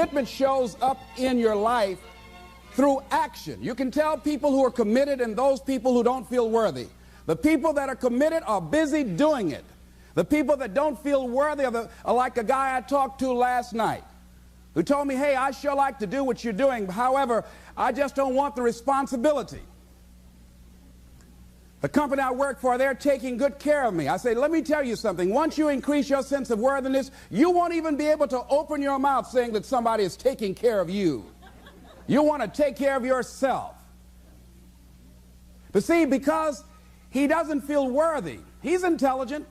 Commitment shows up in your life through action. You can tell people who are committed and those people who don't feel worthy. The people that are committed are busy doing it. The people that don't feel worthy are like a guy I talked to last night who told me, hey, I sure like to do what you're doing. However, I just don't want the responsibility. The company I work for, they're taking good care of me. I say, let me tell you something. Once you increase your sense of worthiness, you won't even be able to open your mouth saying that somebody is taking care of you. You want to take care of yourself. But see, because he doesn't feel worthy, he's intelligent.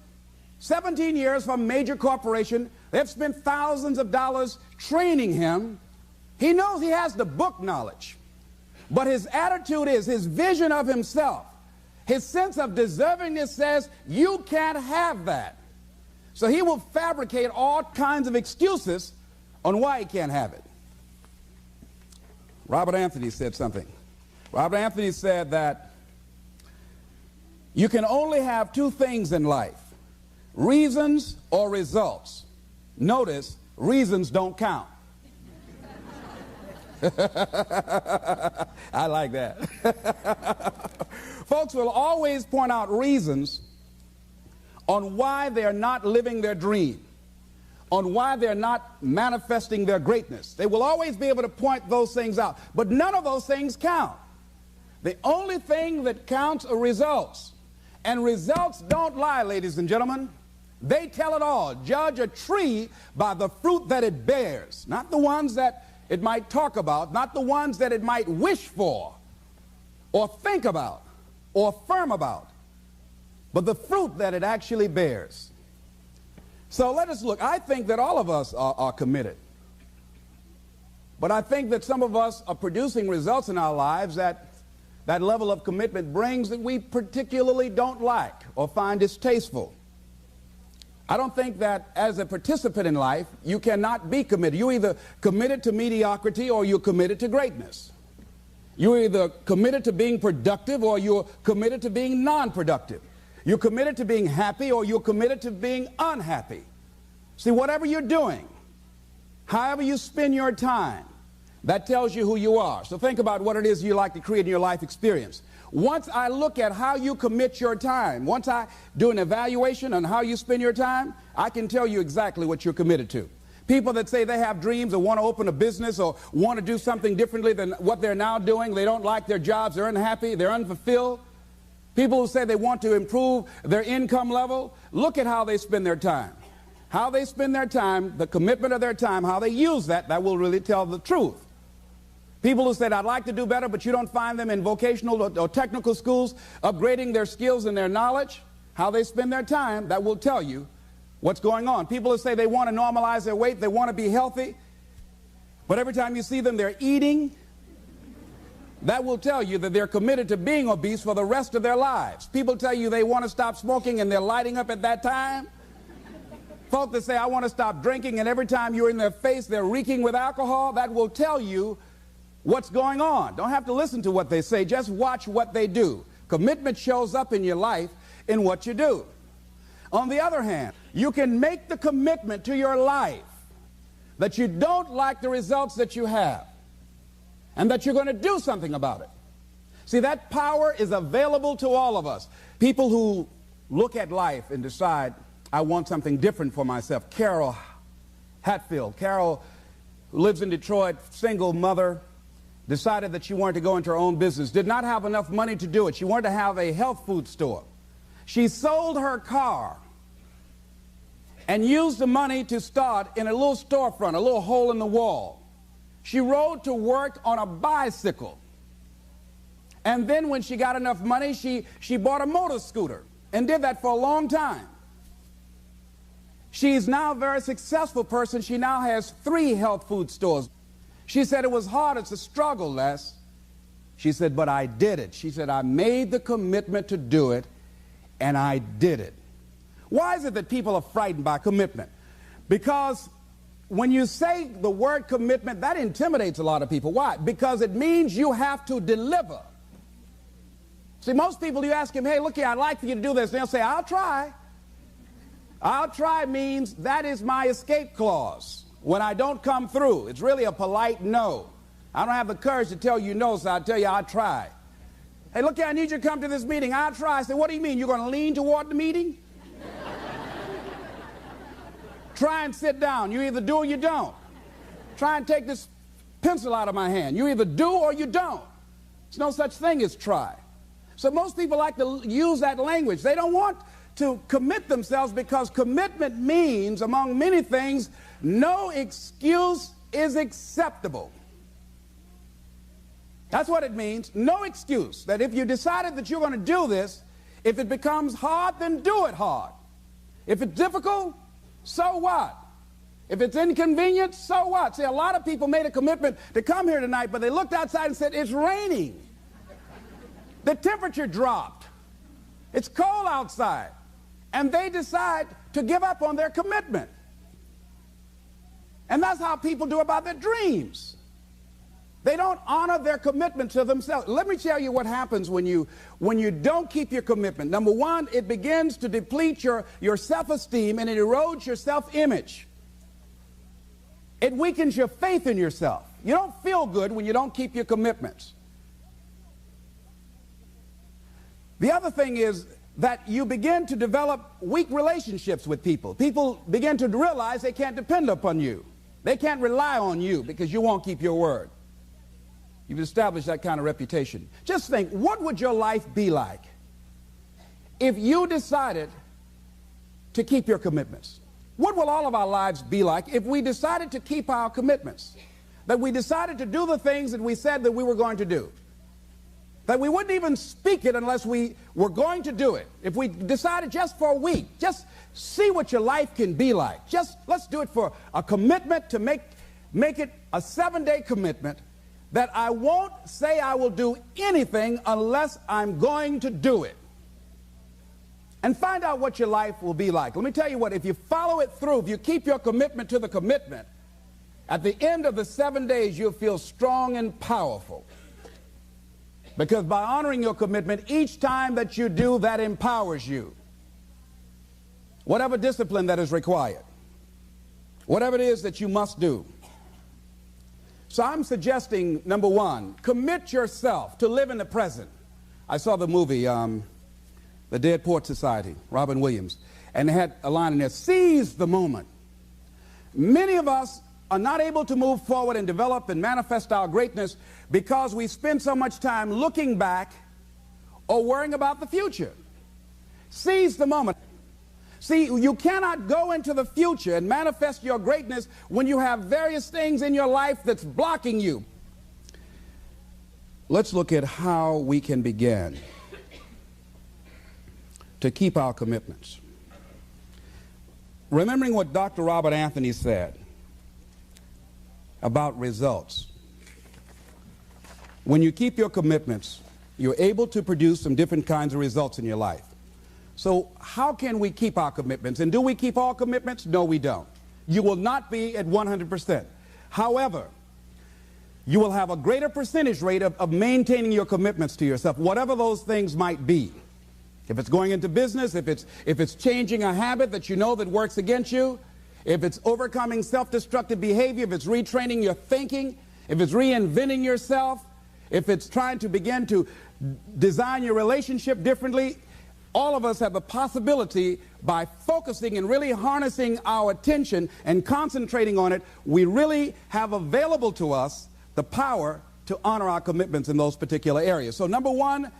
17 years from a major corporation. They've spent thousands of dollars training him. He knows he has the book knowledge. But his attitude is, his vision of himself, his sense of deservingness says, you can't have that. So he will fabricate all kinds of excuses on why he can't have it. Robert Anthony said something. Robert Anthony said that you can only have two things in life: reasons or results. Notice, reasons don't count. I like that. Folks will always point out reasons on why they're not living their dream, on why they're not manifesting their greatness. They will always be able to point those things out, but none of those things count. The only thing that counts are results. And results don't lie, ladies and gentlemen. They tell it all. Judge a tree by the fruit that it bears, not the ones that it might talk about, not the ones that it might wish for or think about or affirm about, but the fruit that it actually bears. So let us look. I think that all of us are committed, but I think that some of us are producing results in our lives that level of commitment brings that we particularly don't like or find distasteful. I don't think that as a participant in life, you cannot be committed. You're either committed to mediocrity or you're committed to greatness. You're either committed to being productive or you're committed to being non-productive. You're committed to being happy or you're committed to being unhappy. See, whatever you're doing, however you spend your time, that tells you who you are. So think about what it is you like to create in your life experience. Once I look at how you commit your time, once I do an evaluation on how you spend your time, I can tell you exactly what you're committed to. People that say they have dreams or want to open a business or want to do something differently than what they're now doing, they don't like their jobs, they're unhappy, they're unfulfilled. People who say they want to improve their income level, look at how they spend their time. How they spend their time, the commitment of their time, how they use that will really tell the truth. People who said, I'd like to do better, but you don't find them in vocational or technical schools upgrading their skills and their knowledge, how they spend their time, that will tell you what's going on. People who say they want to normalize their weight, they want to be healthy, but every time you see them, they're eating, that will tell you that they're committed to being obese for the rest of their lives. People tell you they want to stop smoking and they're lighting up at that time. Folks that say, I want to stop drinking, and every time you're in their face, they're reeking with alcohol, that will tell you what's going on. Don't have to listen to what they say, just watch what they do. Commitment shows up in your life in what you do. On the other hand, you can make the commitment to your life that you don't like the results that you have and that you're going to do something about it. See, that power is available to all of us. People who look at life and decide, I want something different for myself. Carol Hatfield, Carol, who lives in Detroit, single mother, decided that she wanted to go into her own business, did not have enough money to do it. She wanted to have a health food store. She sold her car and used the money to start in a little storefront, a little hole in the wall. She rode to work on a bicycle. And then when she got enough money, she bought a motor scooter and did that for a long time. She's now a very successful person. She now has 3 health food stores. She said it was hard, it's a struggle, Les. She said, but I did it. She said, I made the commitment to do it, and I did it. Why is it that people are frightened by commitment? Because when you say the word commitment, that intimidates a lot of people. Why? Because it means you have to deliver. See, most people, you ask them, hey, look here, I'd like for you to do this. And they'll say, I'll try. I'll try means that is my escape clause. when I don't come through. It's really a polite no. I don't have the courage to tell you no, so I'll tell you I'll try. Hey, look here, I need you to come to this meeting. I'll try. I say, what do you mean? You're going to lean toward the meeting? Try and sit down. You either do or you don't. Try and take this pencil out of my hand. You either do or you don't. There's no such thing as try. So most people like to use that language. They don't want to commit themselves because commitment means, among many things, no excuse is acceptable. That's what it means. No excuse. That if you decided that you're going to do this, if it becomes hard, then do it hard. If it's difficult, so what? If it's inconvenient, so what? See, a lot of people made a commitment to come here tonight, but they looked outside and said, it's raining. The temperature dropped. It's cold outside. And they decide to give up on their commitment. And that's how people do about their dreams. They don't honor their commitment to themselves. Let me tell you what happens when you don't keep your commitment. Number one, it begins to deplete your self-esteem and it erodes your self-image. It weakens your faith in yourself. You don't feel good when you don't keep your commitments. The other thing is that you begin to develop weak relationships with people. People begin to realize they can't depend upon you. They can't rely on you because you won't keep your word. You've established that kind of reputation. Just think, what would your life be like if you decided to keep your commitments? What will all of our lives be like if we decided to keep our commitments? That we decided to do the things that we said that we were going to do. That we wouldn't even speak it unless we were going to do it. If we decided just for a week, just see what your life can be like. Just let's do it for a commitment to make it a 7-day commitment that I won't say I will do anything unless I'm going to do it. And find out what your life will be like. Let me tell you what, if you follow it through, if you keep your commitment to the commitment, at the end of the 7 days, you'll feel strong and powerful. Because by honoring your commitment, each time that you do, that empowers you. Whatever discipline that is required. Whatever it is that you must do. So I'm suggesting, number one, commit yourself to live in the present. I saw the movie, The Dead Poets Society, Robin Williams, and they had a line in there, seize the moment. Many of us are not able to move forward and develop and manifest our greatness because we spend so much time looking back or worrying about the future. Seize the moment. See, you cannot go into the future and manifest your greatness when you have various things in your life that's blocking you. Let's look at how we can begin to keep our commitments. Remembering what Dr. Robert Anthony said about results. When you keep your commitments, you're able to produce some different kinds of results in your life. So how can we keep our commitments? And do we keep all commitments? No, we don't. You will not be at 100%. However, you will have a greater percentage rate of maintaining your commitments to yourself, whatever those things might be. If it's going into business, if it's changing a habit that you know that works against you, if it's overcoming self-destructive behavior, if it's retraining your thinking, if it's reinventing yourself, if it's trying to begin to design your relationship differently, all of us have the possibility, by focusing and really harnessing our attention and concentrating on it, we really have available to us the power to honor our commitments in those particular areas. So number one,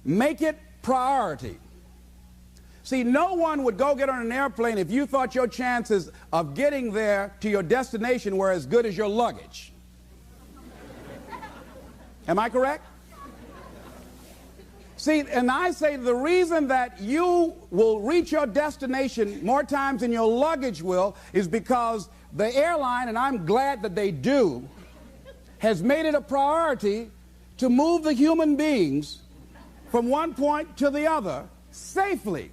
make it priority. See, no one would go get on an airplane if you thought your chances of getting there to your destination were as good as your luggage. Am I correct? See, and I say the reason that you will reach your destination more times than your luggage will is because the airline, and I'm glad that they do, has made it a priority to move the human beings from one point to the other safely.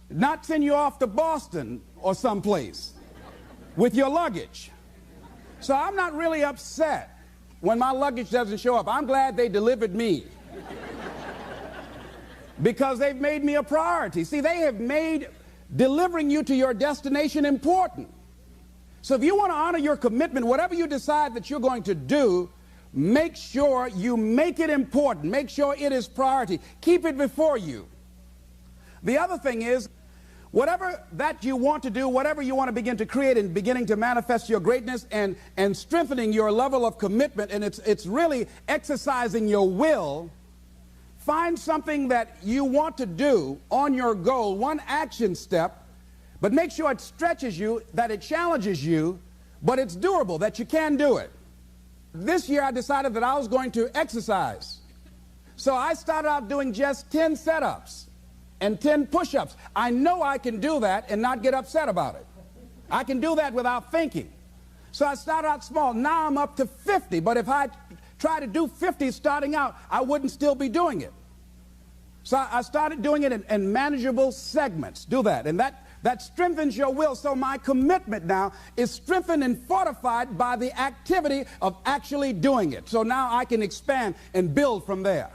Not send you off to Boston or someplace with your luggage. So I'm not really upset when my luggage doesn't show up. I'm glad they delivered me. Because they've made me a priority. See, they have made delivering you to your destination important. So if you want to honor your commitment, whatever you decide that you're going to do, make sure you make it important. Make sure it is priority. Keep it before you. The other thing is, whatever that you want to do, whatever you want to begin to create and beginning to manifest your greatness and strengthening your level of commitment, and it's really exercising your will, find something that you want to do on your goal, one action step, but make sure it stretches you, that it challenges you, but it's doable, that you can do it. This year I decided that I was going to exercise. So I started out doing just 10 setups and 10 push-ups. I know I can do that and not get upset about it. I can do that without thinking. So I started out small. Now I'm up to 50, but if I try to do 50 starting out, I wouldn't still be doing it. So I started doing it in manageable segments. Do that, and that strengthens your will. So my commitment now is strengthened and fortified by the activity of actually doing it. So now I can expand and build from there.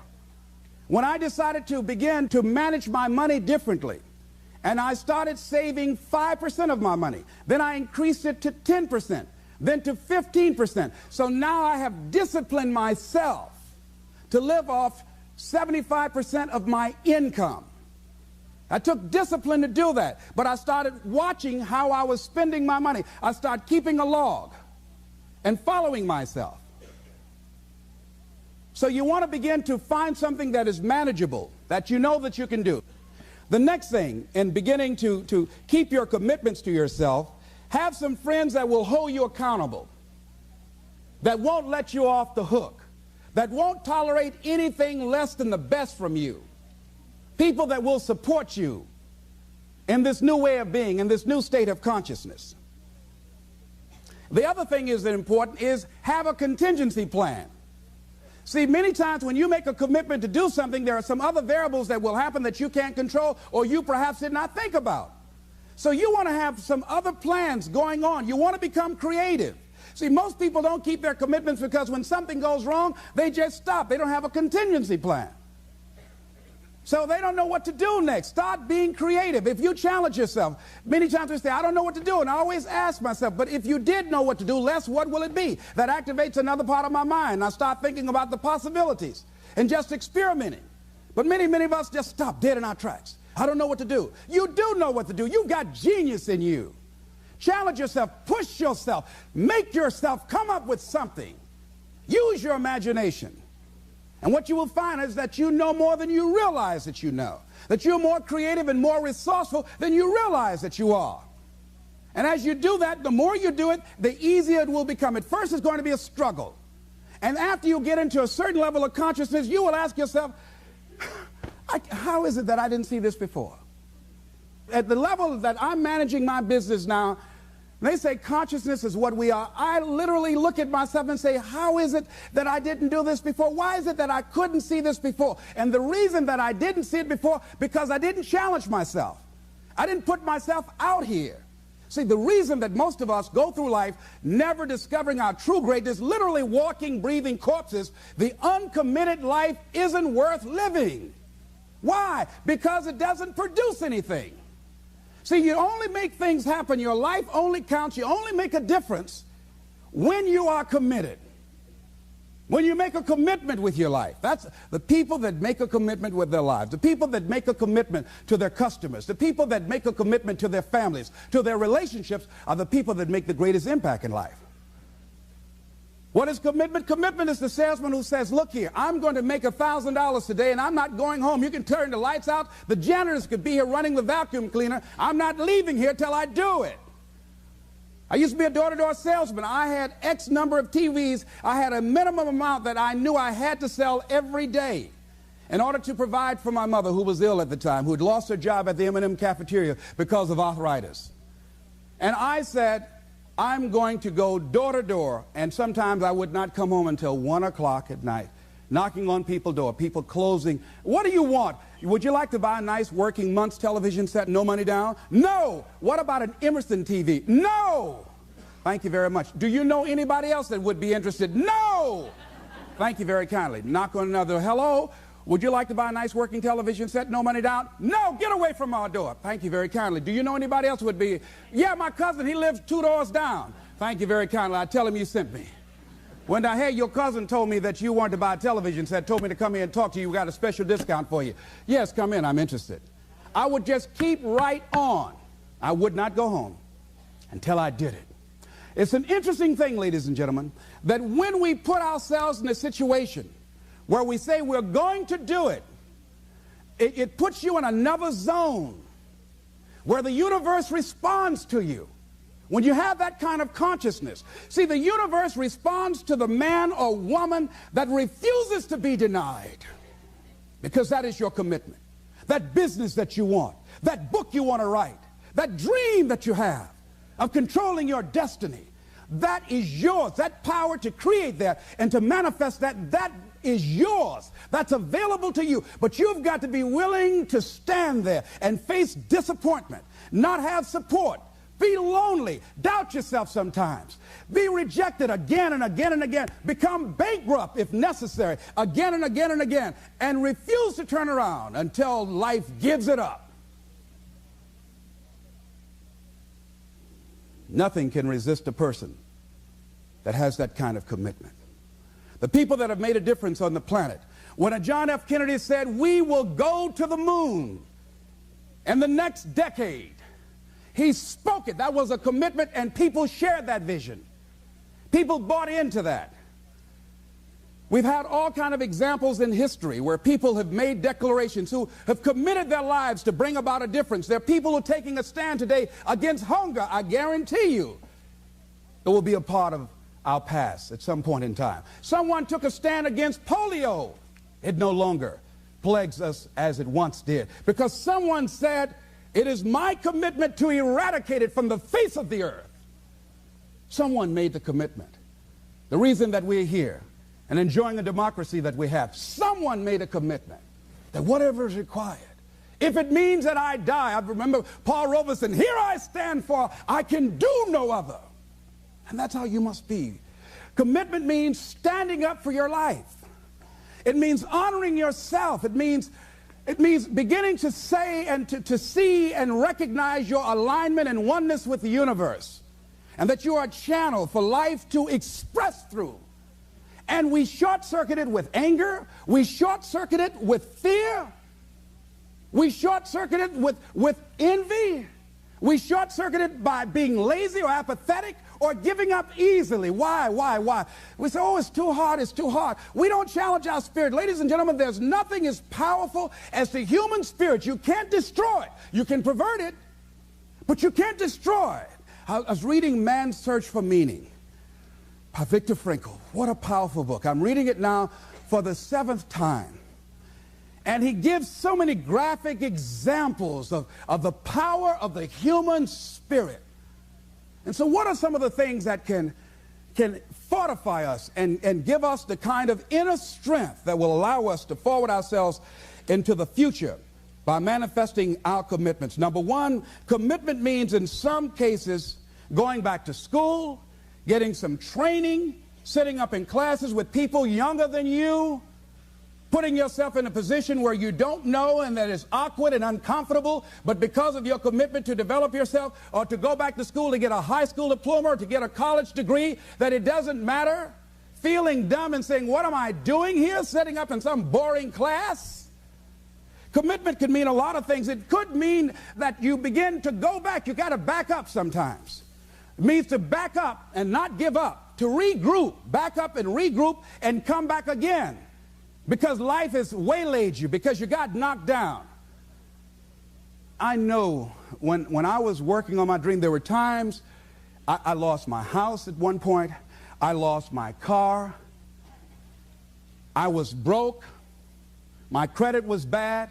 When I decided to begin to manage my money differently, and I started saving 5% of my money, then I increased it to 10%, then to 15%. So now I have disciplined myself to live off 75% of my income. I took discipline to do that, but I started watching how I was spending my money. I started keeping a log and following myself. So you want to begin to find something that is manageable, that you know that you can do. The next thing, in beginning to keep your commitments to yourself, have some friends that will hold you accountable, that won't let you off the hook, that won't tolerate anything less than the best from you. People that will support you in this new way of being, in this new state of consciousness. The other thing is that important is have a contingency plan. See, many times when you make a commitment to do something, there are some other variables that will happen that you can't control or you perhaps did not think about. So you want to have some other plans going on. You want to become creative. See, most people don't keep their commitments because when something goes wrong, they just stop. They don't have a contingency plan. So they don't know what to do next. Start being creative. If you challenge yourself, many times we say, I don't know what to do. And I always ask myself, but if you did know what to do, Les, what will it be? That activates another part of my mind. I start thinking about the possibilities and just experimenting. But many of us just stop dead in our tracks. I don't know what to do. You do know what to do. You've got genius in you. Challenge yourself. Push yourself. Make yourself come up with something. Use your imagination. And what you will find is that you know more than you realize that you know. That you're more creative and more resourceful than you realize that you are. And as you do that, the more you do it, the easier it will become. At first, it's going to be a struggle. And after you get into a certain level of consciousness, you will ask yourself, how is it that I didn't see this before? At the level that I'm managing my business now, they say consciousness is what we are. I literally look at myself and say, how is it that I didn't do this before? Why is it that I couldn't see this before? And the reason that I didn't see it before, because I didn't challenge myself. I didn't put myself out here. See, the reason that most of us go through life never discovering our true greatness, literally walking, breathing corpses, the uncommitted life isn't worth living. Why? Because it doesn't produce anything. See, you only make things happen. Your life only counts. You only make a difference when you are committed. When you make a commitment with your life. That's the people that make a commitment with their lives. The people that make a commitment to their customers. The people that make a commitment to their families, to their relationships, are the people that make the greatest impact in life. What is commitment? Commitment is the salesman who says, look here, I'm going to make $1,000 today and I'm not going home. You can turn the lights out. The janitors could be here running the vacuum cleaner. I'm not leaving here till I do it. I used to be a door-to-door salesman. I had X number of TVs. I had a minimum amount that I knew I had to sell every day in order to provide for my mother, who was ill at the time, who had lost her job at the M&M cafeteria because of arthritis. And I said, I'm going to go door to door, and sometimes I would not come home until 1 o'clock at night, knocking on people's door, people closing. What do you want? Would you like to buy a nice working month's television set, no money down? No. What about an Emerson TV? No. Thank you very much. Do you know anybody else that would be interested? No. Thank you very kindly. Knock on another. Hello? Would you like to buy a nice working television set? No money down? No, get away from our door. Thank you very kindly. Do you know anybody else who would be? Yeah, my cousin, he lives 2 doors down. Thank you very kindly. I tell him you sent me. When I heard your cousin told me that you wanted to buy a television set, told me to come here and talk to you, we got a special discount for you. Yes, come in, I'm interested. I would just keep right on. I would not go home until I did it. It's an interesting thing, ladies and gentlemen, that when we put ourselves in a situation where we say we're going to do it, it puts you in another zone where the universe responds to you. When you have that kind of consciousness, see, the universe responds to the man or woman that refuses to be denied, because that is your commitment. That business that you want, that book you want to write, that dream that you have of controlling your destiny, that is yours. That power to create that and to manifest that, that is yours. That's available to you. But you've got to be willing to stand there and face disappointment, not have support, be lonely, doubt yourself sometimes, be rejected again and again and again, become bankrupt if necessary, again and again and again, and refuse to turn around until life gives it up. Nothing can resist a person that has that kind of commitment. The people that have made a difference on the planet. When John F. Kennedy said, we will go to the moon in the next decade, he spoke it. That was a commitment, and people shared that vision. People bought into that. We've had all kinds of examples in history where people have made declarations, who have committed their lives to bring about a difference. There are people who are taking a stand today against hunger. I guarantee you it will be a part of our past at some point in time. Someone took a stand against polio. It no longer plagues us as it once did, because someone said, it is my commitment to eradicate it from the face of the earth. Someone made the commitment. The reason that we're here and enjoying the democracy that we have, someone made a commitment that whatever is required, if it means that I die. I remember Paul Robeson, here I stand, for I can do no other. And that's how you must be. Commitment means standing up for your life. It means honoring yourself. It means beginning to say and to see and recognize your alignment and oneness with the universe, and that you are a channel for life to express through. And we short-circuit it with anger. We short-circuit it with fear. We short-circuit it with envy. We short-circuit it by being lazy or apathetic or giving up easily. Why? We say, oh, it's too hard, it's too hard. We don't challenge our spirit. Ladies and gentlemen, there's nothing as powerful as the human spirit. You can't destroy it. You can pervert it, but you can't destroy it. I was reading Man's Search for Meaning by Viktor Frankl. What a powerful book. I'm reading it now for the 7th time. And he gives so many graphic examples of the power of the human spirit. And so what are some of the things that can fortify us and give us the kind of inner strength that will allow us to forward ourselves into the future by manifesting our commitments? Number one, commitment means in some cases going back to school, getting some training, sitting up in classes with people younger than you, putting yourself in a position where you don't know and that is awkward and uncomfortable, but because of your commitment to develop yourself, or to go back to school to get a high school diploma or to get a college degree, that it doesn't matter, feeling dumb and saying, what am I doing here, sitting up in some boring class? Commitment could mean a lot of things. It could mean that you begin to go back. You got to back up sometimes. It means to back up and not give up, to regroup, back up and regroup and come back again. Because life has waylaid you, because you got knocked down. I know when I was working on my dream, there were times I lost my house at one point. I lost my car. I was broke. My credit was bad.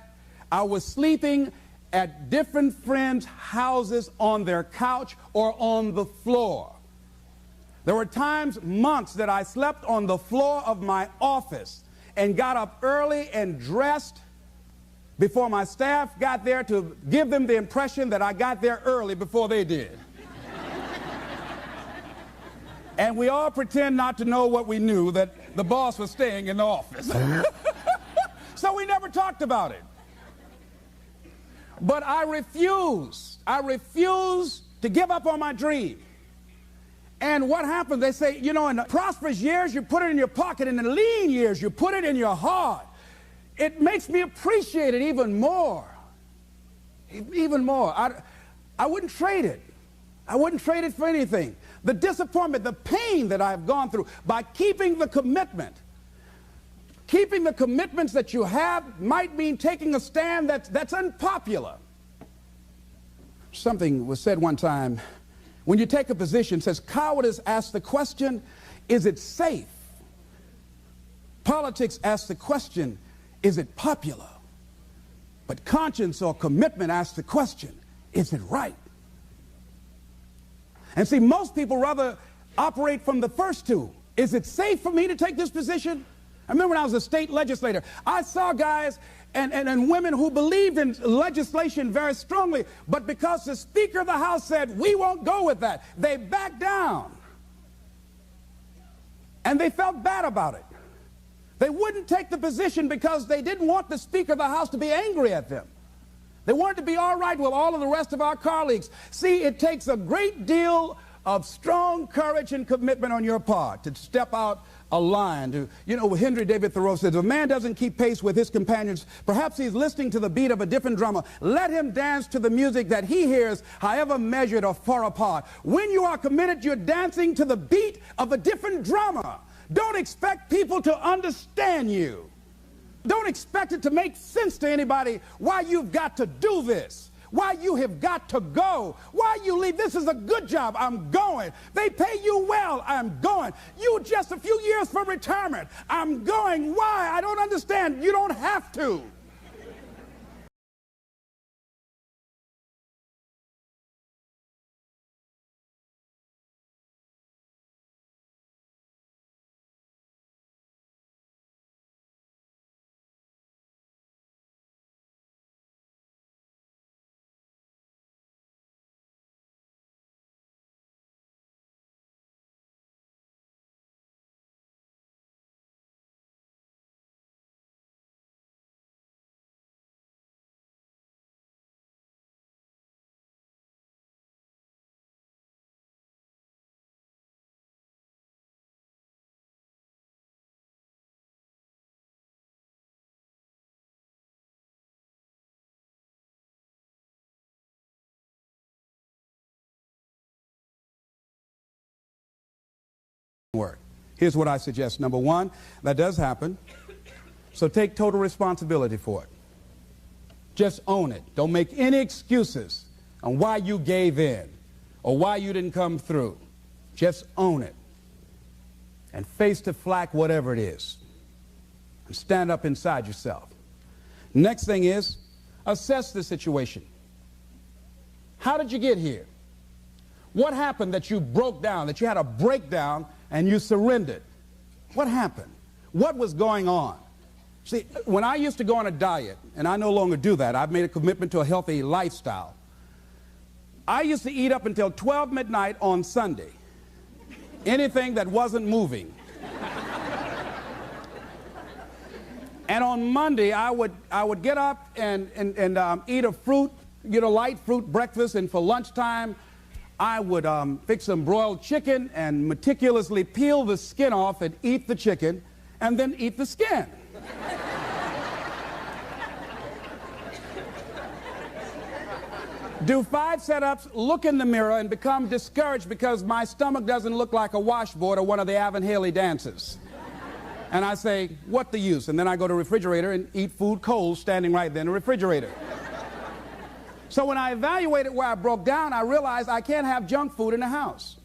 I was sleeping at different friends' houses on their couch or on the floor. There were times, months, that I slept on the floor of my office and got up early and dressed before my staff got there, to give them the impression that I got there early before they did. And we all pretend not to know what we knew, that the boss was staying in the office. So we never talked about it. But I refuse to give up on my dream. And what happens, they say, you know, in the prosperous years, you put it in your pocket. In the lean years, you put it in your heart. It makes me appreciate it even more. Even more. I wouldn't trade it. I wouldn't trade it for anything. The disappointment, the pain that I've gone through by keeping the commitment. Keeping the commitments that you have might mean taking a stand that's unpopular. Something was said one time. When you take a position, it says cowardice asks the question, is it safe? Politics asks the question, is it popular? But conscience or commitment asks the question, is it right? And see, most people rather operate from the first two. Is it safe for me to take this position? I remember when I was a state legislator, I saw guys and women who believed in legislation very strongly, but because the Speaker of the House said, we won't go with that, they backed down. And they felt bad about it. They wouldn't take the position because they didn't want the Speaker of the House to be angry at them. They wanted to be all right with all of the rest of our colleagues. See, it takes a great deal of strong courage and commitment on your part to step out a line. You know, Henry David Thoreau says, if a man doesn't keep pace with his companions, perhaps he's listening to the beat of a different drummer. Let him dance to the music that he hears, however measured or far apart. When you are committed, you're dancing to the beat of a different drummer. Don't expect people to understand you. Don't expect it to make sense to anybody why you've got to do this, why you have got to go, why you leave. This is a good job. I'm going. They pay you well. I'm going. You just a few years for retirement. I'm going. Why? I don't understand. You don't have to. Work. Here's what I suggest. Number one, that does happen. So take total responsibility for it. Just own it. Don't make any excuses on why you gave in or why you didn't come through. Just own it. And face the flak, whatever it is. And stand up inside yourself. Next thing is, assess the situation. How did you get here? What happened that you broke down, that you had a breakdown and you surrendered? What happened? What was going on? See, when I used to go on a diet, and I no longer do that, I've made a commitment to a healthy lifestyle. I used to eat up until 12 midnight on Sunday. Anything that wasn't moving. And on Monday, I would get up and eat a fruit, light fruit breakfast, and for lunchtime, I would fix some broiled chicken and meticulously peel the skin off and eat the chicken and then eat the skin. Do 5 setups, look in the mirror, and become discouraged because my stomach doesn't look like a washboard or one of the Avon Haley dances. And I say, what the use? And then I go to the refrigerator and eat food cold standing right there in the refrigerator. So when I evaluated where I broke down, I realized I can't have junk food in the house.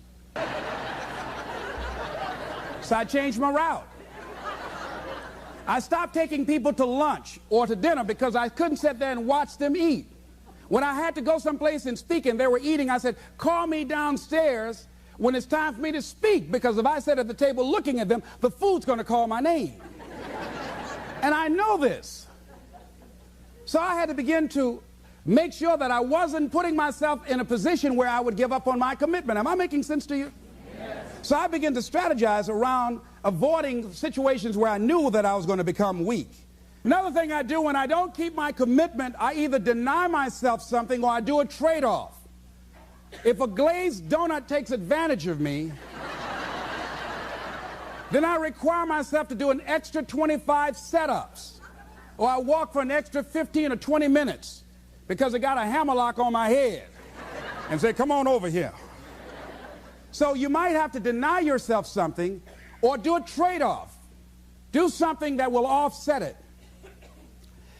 So I changed my route. I stopped taking people to lunch or to dinner because I couldn't sit there and watch them eat. When I had to go someplace and speak and they were eating, I said, call me downstairs when it's time for me to speak, because if I sit at the table looking at them, the food's going to call my name. And I know this. So I had to begin to make sure that I wasn't putting myself in a position where I would give up on my commitment. Am I making sense to you? Yes. So I began to strategize around avoiding situations where I knew that I was going to become weak. Another thing I do when I don't keep my commitment, I either deny myself something or I do a trade-off. If a glazed donut takes advantage of me, then I require myself to do an extra 25 setups. Or I walk for an extra 15 or 20 minutes because I got a hammerlock on my head and say, come on over here. So you might have to deny yourself something or do a trade-off. Do something that will offset it.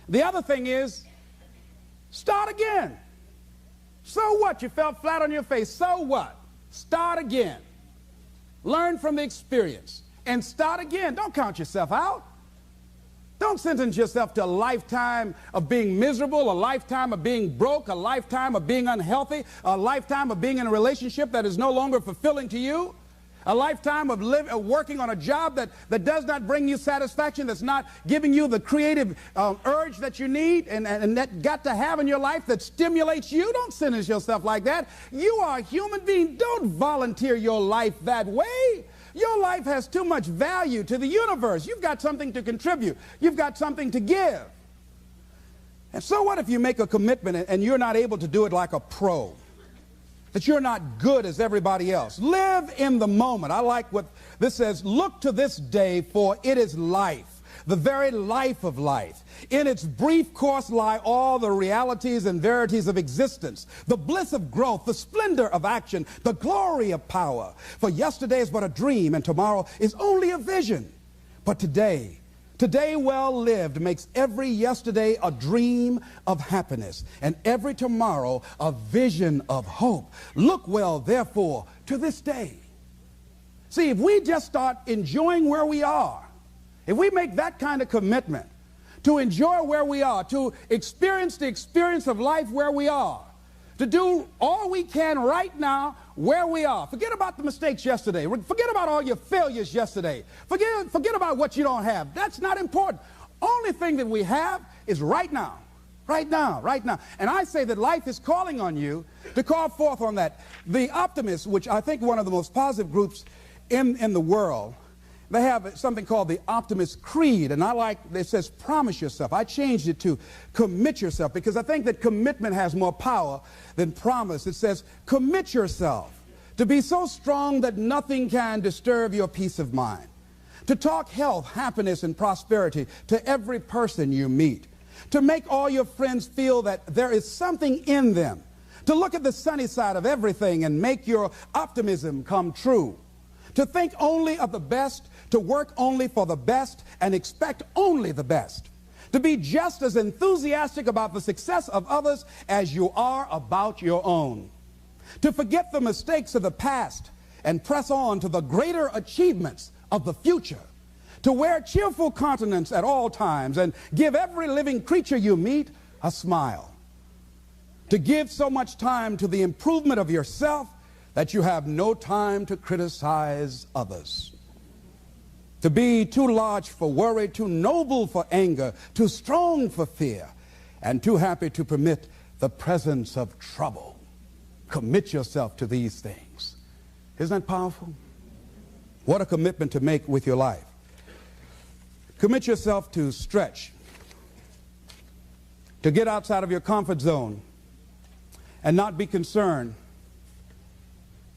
The other thing is, start again. So what? You fell flat on your face. So what? Start again. Learn from the experience and start again. Don't count yourself out. Don't sentence yourself to a lifetime of being miserable, a lifetime of being broke, a lifetime of being unhealthy, a lifetime of being in a relationship that is no longer fulfilling to you, a lifetime of working on a job that does not bring you satisfaction, that's not giving you the creative urge that you need and that got to have in your life that stimulates you. Don't sentence yourself like that. You are a human being. Don't volunteer your life that way. Your life has too much value to the universe. You've got something to contribute. You've got something to give. And so what if you make a commitment and you're not able to do it like a pro? That you're not good as everybody else. Live in the moment. I like what this says. Look to this day, for it is life, the very life of life. In its brief course lie all the realities and verities of existence, the bliss of growth, the splendor of action, the glory of power. For yesterday is but a dream, and tomorrow is only a vision. But today well lived makes every yesterday a dream of happiness, and every tomorrow a vision of hope. Look well, therefore, to this day. See, if we just start enjoying where we are, if we make that kind of commitment to enjoy where we are, to experience the experience of life where we are, to do all we can right now where we are. Forget about the mistakes yesterday. Forget about all your failures yesterday. Forget about what you don't have. That's not important. Only thing that we have is right now. Right now, right now. And I say that life is calling on you to call forth on that. The optimists, which I think one of the most positive groups in the world, they have something called the Optimist Creed, and I like, it says promise yourself. I changed it to commit yourself because I think that commitment has more power than promise. It says commit yourself to be so strong that nothing can disturb your peace of mind, to talk health, happiness, and prosperity to every person you meet, to make all your friends feel that there is something in them, to look at the sunny side of everything and make your optimism come true, to think only of the best, to work only for the best and expect only the best, to be just as enthusiastic about the success of others as you are about your own, to forget the mistakes of the past and press on to the greater achievements of the future, to wear cheerful countenance at all times and give every living creature you meet a smile, to give so much time to the improvement of yourself that you have no time to criticize others, to be too large for worry, too noble for anger, too strong for fear, and too happy to permit the presence of trouble. Commit yourself to these things. Isn't that powerful? What a commitment to make with your life. Commit yourself to stretch, to get outside of your comfort zone and not be concerned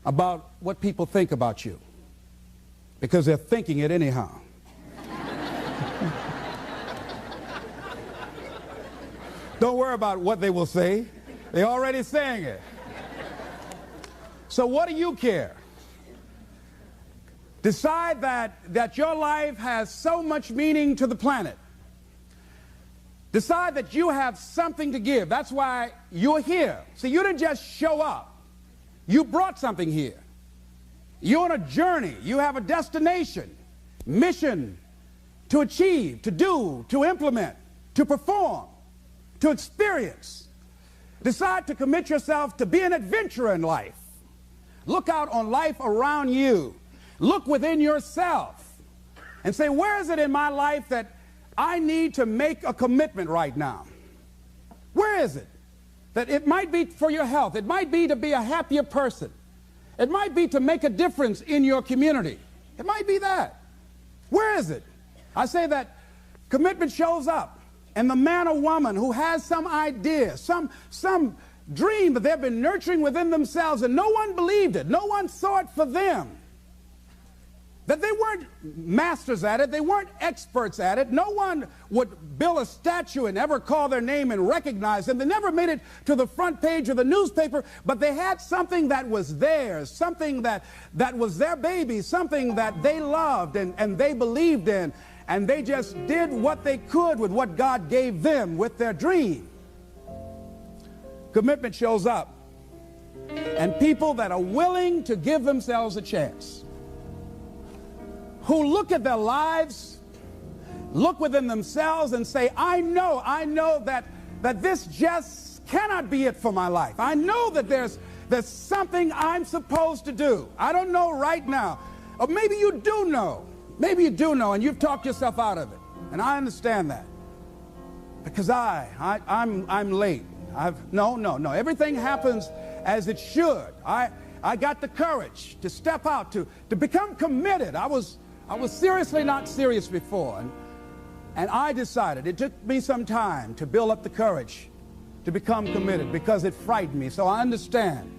about what people think about you, because they're thinking it anyhow. Don't worry about what they will say. They're already saying it. So what do you care? Decide that your life has so much meaning to the planet. Decide that you have something to give. That's why you're here. See, you didn't just show up. You brought something here. You're on a journey. You have a destination, mission to achieve, to do, to implement, to perform, to experience. Decide to commit yourself to be an adventurer in life. Look out on life around you. Look within yourself and say, where is it in my life that I need to make a commitment right now? Where is it? That it might be for your health. It might be to be a happier person. It might be to make a difference in your community. It might be that. Where is it? I say that Commitment shows up. And the man or woman who has some idea, some dream that they've been nurturing within themselves, and no one believed it, no one saw it for them, that they weren't masters at it, they weren't experts at it, no one would build a statue and ever call their name and recognize them, they never made it to the front page of the newspaper, but they had something that was theirs, something that was their baby, something that they loved and they believed in, and they just did what they could with what God gave them with their dream. Commitment shows up, and people that are willing to give themselves a chance, who look at their lives, look within themselves and say, I know that this just cannot be it for my life. I know that there's something I'm supposed to do. I don't know right now. Or maybe you do know. Maybe you do know, and you've talked yourself out of it. And I understand that. Because I'm late. No. Everything happens as it should. I got the courage to step out, to become committed. I was seriously not serious before. And I decided, it took me some time to build up the courage to become committed because it frightened me. So I understand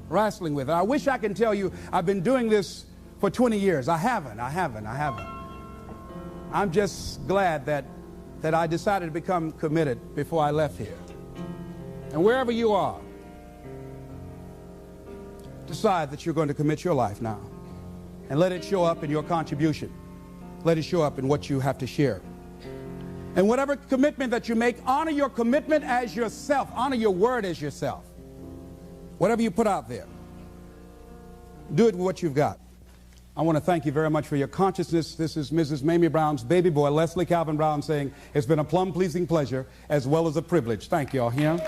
wrestling with it. I wish I could tell you I've been doing this for 20 years. I haven't. I'm just glad that I decided to become committed before I left here. And wherever you are, decide that you're going to commit your life now. And let it show up in your contribution. Let it show up in what you have to share. And whatever commitment that you make, honor your commitment as yourself. Honor your word as yourself. Whatever you put out there, do it with what you've got. I want to thank you very much for your consciousness. This is Mrs. Mamie Brown's baby boy, Leslie Calvin Brown, saying it's been a plumb pleasing pleasure as well as a privilege. Thank you all. Here.